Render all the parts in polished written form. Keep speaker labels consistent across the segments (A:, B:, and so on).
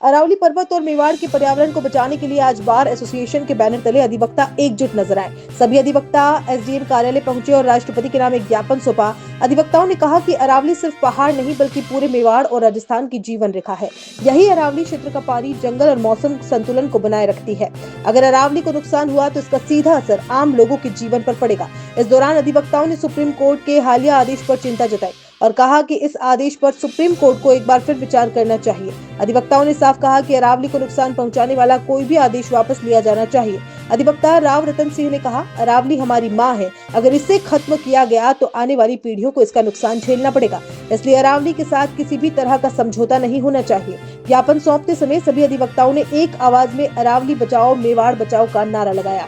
A: अरावली पर्वत और मेवाड़ के पर्यावरण को बचाने के लिए आज बार एसोसिएशन के बैनर तले अधिवक्ता एकजुट नजर आए। सभी अधिवक्ता एसडीएम कार्यालय पहुंचे और राष्ट्रपति के नाम एक ज्ञापन सौंपा। अधिवक्ताओं ने कहा कि अरावली सिर्फ पहाड़ नहीं बल्कि पूरे मेवाड़ और राजस्थान की जीवन रेखा है। यही अरावली क्षेत्र का पानी, जंगल और मौसम संतुलन को बनाए रखती है। अगर अरावली को नुकसान हुआ तो इसका सीधा असर आम लोगों के जीवन पर पड़ेगा। इस दौरान अधिवक्ताओं ने सुप्रीम कोर्ट के हालिया आदेश पर चिंता जताई और कहा कि इस आदेश पर सुप्रीम कोर्ट को एक बार फिर विचार करना चाहिए। अधिवक्ताओं ने साफ कहा कि अरावली को नुकसान पहुंचाने वाला कोई भी आदेश वापस लिया जाना चाहिए। अधिवक्ता राव रतन सिंह ने कहा, अरावली हमारी मां है, अगर इसे खत्म किया गया तो आने वाली पीढ़ियों को इसका नुकसान झेलना पड़ेगा, इसलिए अरावली के साथ किसी भी तरह का समझौता नहीं होना चाहिए। ज्ञापन सौंपते समय सभी अधिवक्ताओं ने एक आवाज में अरावली बचाओ मेवाड़ बचाओ का नारा लगाया।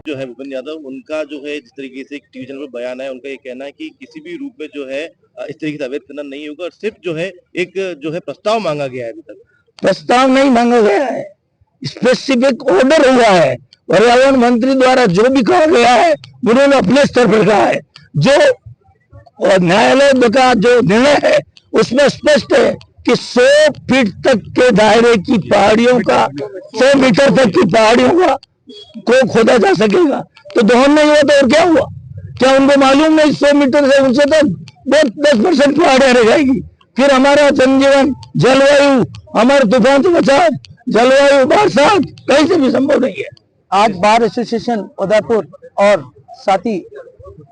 B: जो है भूपेंद्र यादव, उनका जो है जिस तरीके से टीवी चैनल पर बयान है, उनका ये कहना है कि किसी भी रूप में जो है इस तरीके से अवैध खनन नहीं होगा और सिर्फ जो है एक जो है प्रस्ताव मांगा गया है। अभी तक
C: प्रस्ताव नहीं मांगा गया है, स्पेसिफिक ऑर्डर हुआ है। पर्यावरण मंत्री द्वारा जो भी कहा गया है उन्होंने अपने स्तर पर कहा है। जो न्यायालय का जो निर्णय है उसमें स्पष्ट है कि 100 फीट तक के दायरे की पहाड़ियों का, 100 मीटर तक की पहाड़ियों का को खोदा जा सकेगा। तो दोहन नहीं हुआ तो और क्या हुआ? क्या उनको मालूम नहीं 100 मीटर से ऊंचे तक बहुत 10% पहाड़ियां रह जाएगी? फिर हमारा जनजीवन, जलवायु, हमारे तूफान से बचाव, जलवायु, बरसात कहीं से भी संभव नहीं है। आज बार एसोसिएशन उदयपुर और साथी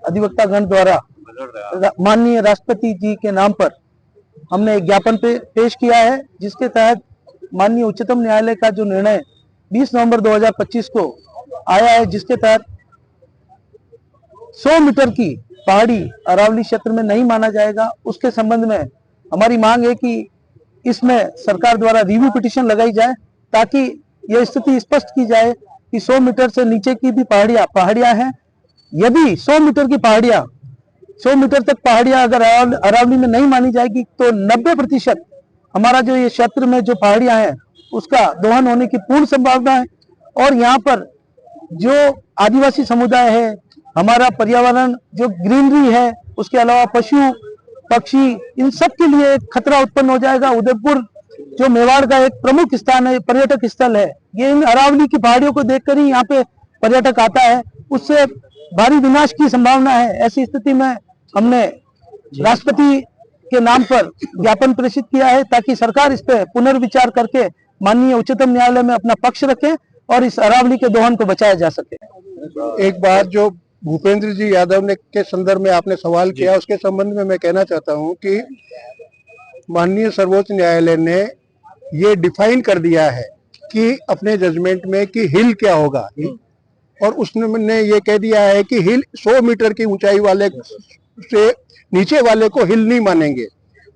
C: अधिवक्ता गण द्वारा माननीय राष्ट्रपति जी के नाम पर हमने एक ज्ञापन पेश किया है, जिसके तहत माननीय उच्चतम न्यायालय का जो निर्णय 20 नवंबर 2025 को आया है, जिसके तहत 100 मीटर की पहाड़ी अरावली क्षेत्र में नहीं माना जाएगा, उसके संबंध में हमारी मांग है कि इसमें सरकार द्वारा रिव्यू पिटीशन लगाई जाए, ताकि यह स्थिति स्पष्ट की जाए कि 100 मीटर से नीचे की भी पहाड़ियां हैं। यदि 100 मीटर की पहाड़ियां, 100 मीटर तक पहाड़ियां अगर अरावली में नहीं मानी जाएगी तो 90% हमारा जो ये क्षेत्र में जो पहाड़ियां हैं उसका दोहन होने की पूर्ण संभावना है। और यहाँ पर जो आदिवासी समुदाय है, हमारा पर्यावरण जो ग्रीनरी है, उसके अलावा पशु पक्षी, इन सब के लिए एक खतरा उत्पन्न हो जाएगा। उदयपुर जो मेवाड़ का एक प्रमुख स्थान है, पर्यटक स्थल है, ये इन अरावली की पहाड़ियों को देखकर ही यहाँ पे पर्यटक आता है, उससे भारी विनाश की संभावना है। ऐसी स्थिति में हमने राष्ट्रपति के नाम पर ज्ञापन प्रेषित किया है, ताकि सरकार इस पे पुनर्विचार करके माननीय उच्चतम न्यायालय में अपना पक्ष रखे और इस अरावली के दोहन को बचाया जा सके।
D: एक बार जो भूपेंद्र जी यादव ने के संदर्भ में आपने सवाल किया, उसके संबंध में मैं कहना चाहता हूं कि माननीय सर्वोच्च न्यायालय ने ये डिफाइन कर दिया है कि अपने जजमेंट में कि हिल क्या होगा, और उसने ये कह दिया है कि हिल 100 मीटर की ऊंचाई वाले से नीचे वाले को हिल नहीं मानेंगे।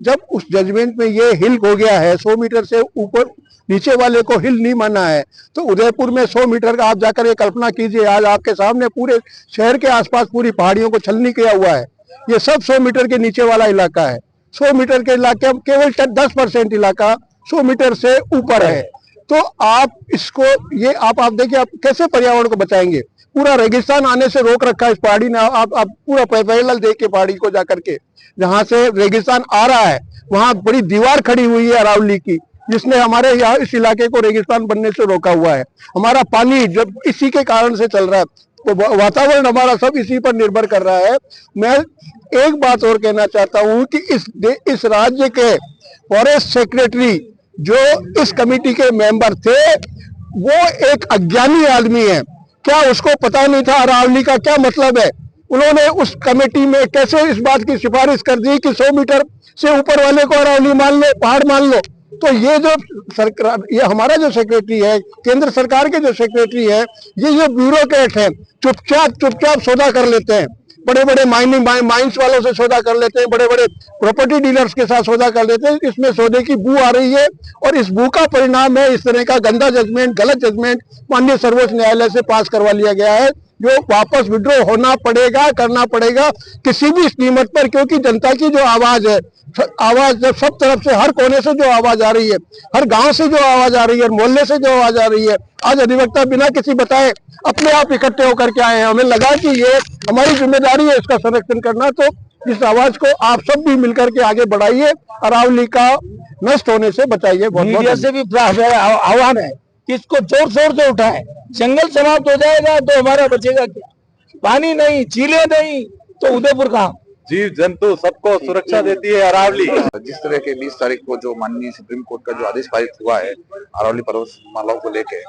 D: जब उस जजमेंट में ये हिल हो गया है, 100 मीटर से ऊपर नीचे वाले को हिल नहीं माना है, तो उदयपुर में 100 मीटर का आप जाकर ये कल्पना कीजिए, आज आपके सामने पूरे शहर के आसपास पूरी पहाड़ियों को छलनी किया हुआ है। ये सब 100 मीटर के नीचे वाला इलाका है। 100 मीटर के इलाके केवल 10% इलाका 100 मीटर से ऊपर है। तो आप इसको ये आप देखिए, आप कैसे पर्यावरण को बचाएंगे? पूरा रेगिस्तान आने से रोक रखा है इस पहाड़ी ने। आप पूरा पैरेलल देखिए पहाड़ी को जाकर के, जहां से रेगिस्तान आ रहा है वहां बड़ी दीवार खड़ी हुई है अरावली की, जिसने हमारे यहाँ इस इलाके को रेगिस्तान बनने से रोका हुआ है। हमारा पानी जब इसी के कारण से चल रहा है, तो वातावरण हमारा सब इसी पर निर्भर कर रहा है। मैं एक बात और कहना चाहता हूँ कि इस राज्य के फॉरेस्ट सेक्रेटरी जो इस कमेटी के मेंबर थे, वो एक अज्ञानी आदमी है। क्या उसको पता नहीं था अरावली का क्या मतलब है? उन्होंने उस कमेटी में कैसे इस बात की सिफारिश कर दी कि 100 मीटर से ऊपर वाले को अरावली मान लो, पहाड़ मान लो। तो ये जो सरकार, ये हमारा जो सेक्रेटरी है, केंद्र सरकार के जो सेक्रेटरी है, ये जो ब्यूरोक्रेट है, चुपचाप सौदा कर लेते हैं। बड़े बड़े माइंस वालों से सौदा कर लेते हैं, बड़े बड़े प्रॉपर्टी डीलर्स के साथ सौदा कर लेते हैं। इसमें सौदे की बू आ रही है और इस बू का परिणाम है इस तरह का गंदा जजमेंट, गलत जजमेंट माननीय सर्वोच्च न्यायालय से पास करवा लिया गया है, जो वापस विड्रॉ होना पड़ेगा, करना पड़ेगा किसी भी कीमत पर। क्योंकि जनता की जो आवाज है, आवाज जब सब तरफ से, हर कोने से जो आवाज आ रही है, हर गांव से जो आवाज आ रही है, मोहल्ले से जो आवाज आ रही है, आज अधिवक्ता बिना किसी बताए अपने आप इकट्ठे होकर के आए हैं। हमें लगा कि ये हमारी जिम्मेदारी है इसका संरक्षण करना, तो इस आवाज को आप सब भी मिलकर के आगे बढ़ाइए, अरावली का नष्ट होने से बचाइए।
C: मीडिया से भी आह्वान है कि इसको जोर शोर से उठाए। जंगल समाप्त हो जाएगा तो हमारा बचेगा क्या? पानी नहीं, झीलें नहीं, तो उदयपुर कहाँ?
E: जीव जंतु सबको सुरक्षा देती है अरावली। जिस तरह के 20 तारीख को जो माननीय सुप्रीम कोर्ट का जो आदेश पारित हुआ है अरावली पर्वतमालाओं को लेके,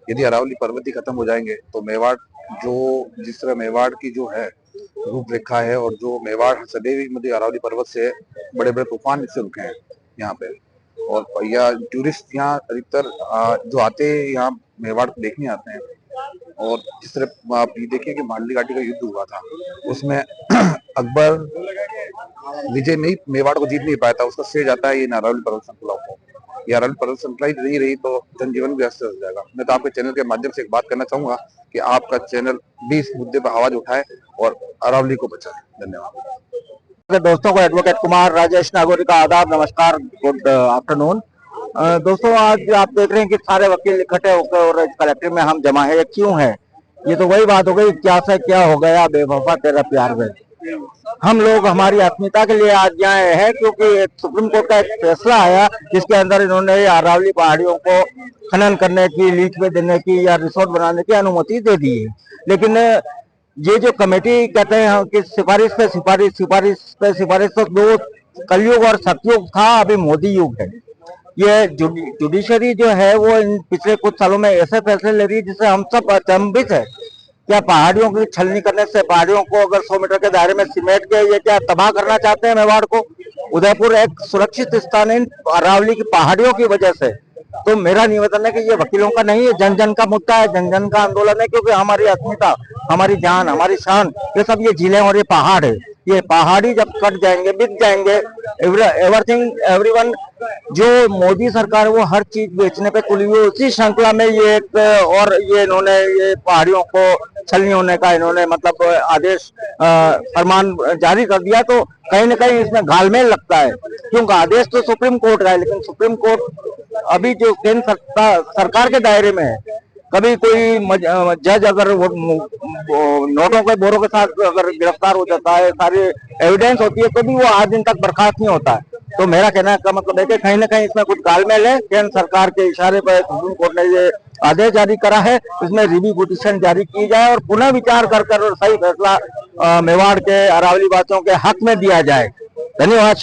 E: यदि अरावली पर्वत ही खत्म हो जाएंगे तो मेवाड़ जिस तरह मेवाड़ की जो है रूपरेखा है, और जो मेवाड़ सदैव ही मुझे अरावली पर्वत से बड़े बड़े तूफान इससे रुके हैं यहाँ पे, और या टूरिस्ट यहाँ अधिकतर जो आते हैं यहाँ मेवाड़ को देखने आते हैं। और जिस तरह आप ये देखिए कि मांडली घाटी का युद्ध हुआ था, उसमें अकबर विजय नहीं, मेवाड़ को जीत नहीं पाया था, उसका श्रेय जाता है ये अरावली पर्वत श्रृंखला को। ये अरावली पर्वत श्रृंखला ही नहीं रही तो जनजीवन भी अस्त हो जाएगा। मैं तो आपके चैनल के माध्यम से एक बात करना चाहूंगा कि आपका चैनल भी इस मुद्दे पर आवाज उठाए और अरावली को बचाए। धन्यवाद।
C: दोस्तों को एडवोकेट कुमार राजेश नागौरी का आदाब, नमस्कार, गुड आफ्टरनून। दोस्तों, आज आप देख रहे हैं कि सारे वकील इकट्ठे होकर और कलेक्ट्रेट में हम जमा है। क्यों है? ये तो वही बात हो गई, क्या से क्या हो गया बेवफा तेरा प्यार में। हम लोग हमारी अस्मिता के लिए आज यहाँ हैं क्योंकि एक सुप्रीम कोर्ट का एक फैसला आया जिसके अंदर इन्होंने अरावली पहाड़ियों को खनन करने की, लीज पे देने की या रिसोर्ट बनाने की अनुमति दे दी है। लेकिन ये जो कमेटी कहते हैं कि सिफारिश पे सिफारिश तो दो कलयुग और सतयुग था, अभी मोदी युग है। ये जुडिशरी जो है वो इन पिछले कुछ सालों में ऐसे फैसले ले रही है जिससे हम सब अचंभित है। क्या पहाड़ियों की छलनी करने से पहाड़ियों को अगर 100 मीटर के दायरे में सिमेट के ये क्या तबाह करना चाहते हैं मेवाड़ को? उदयपुर एक सुरक्षित स्थान है अरावली की पहाड़ियों की वजह से। तो मेरा निवेदन है कि ये वकीलों का नहीं है, जन जन का मुद्दा है, जन जन का आंदोलन है, क्योंकि हमारी अस्मिता, हमारी जान, हमारी शान, ये सब ये झीलें और ये पहाड़ है। ये पहाड़ी जब कट जाएंगे, बिक जाएंगे, एवरीथिंग एवरीवन, जो मोदी सरकार वो हर चीज बेचने पे तुली हुई, उसी श्रृंखला में ये एक और ये इन्होंने ये पहाड़ियों को छलनी होने का इन्होंने मतलब आदेश फरमान जारी कर दिया। तो कहीं ना कहीं इसमें घालमेल लगता है, क्योंकि आदेश तो सुप्रीम कोर्ट का है, लेकिन सुप्रीम कोर्ट अभी जो केंद्र सरकार के दायरे में है। कभी कोई जज अगर नोटों के बोरों के साथ अगर गिरफ्तार हो जाता है, सारी एविडेंस होती है, तो भी वो 8 दिन तक बर्खास्त नहीं होता है। तो मेरा कहना का मतलब है कि कहीं ना कहीं इसमें कुछ तालमेल है। केंद्र सरकार के इशारे पर सुप्रीम कोर्ट ने ये आदेश जारी करा है, इसमें रिव्यू पिटीशन जारी की जाए और पुनः विचार कर और सही फैसला मेवाड़ के अरावली वासियों के हक में दिया जाए। धन्यवाद।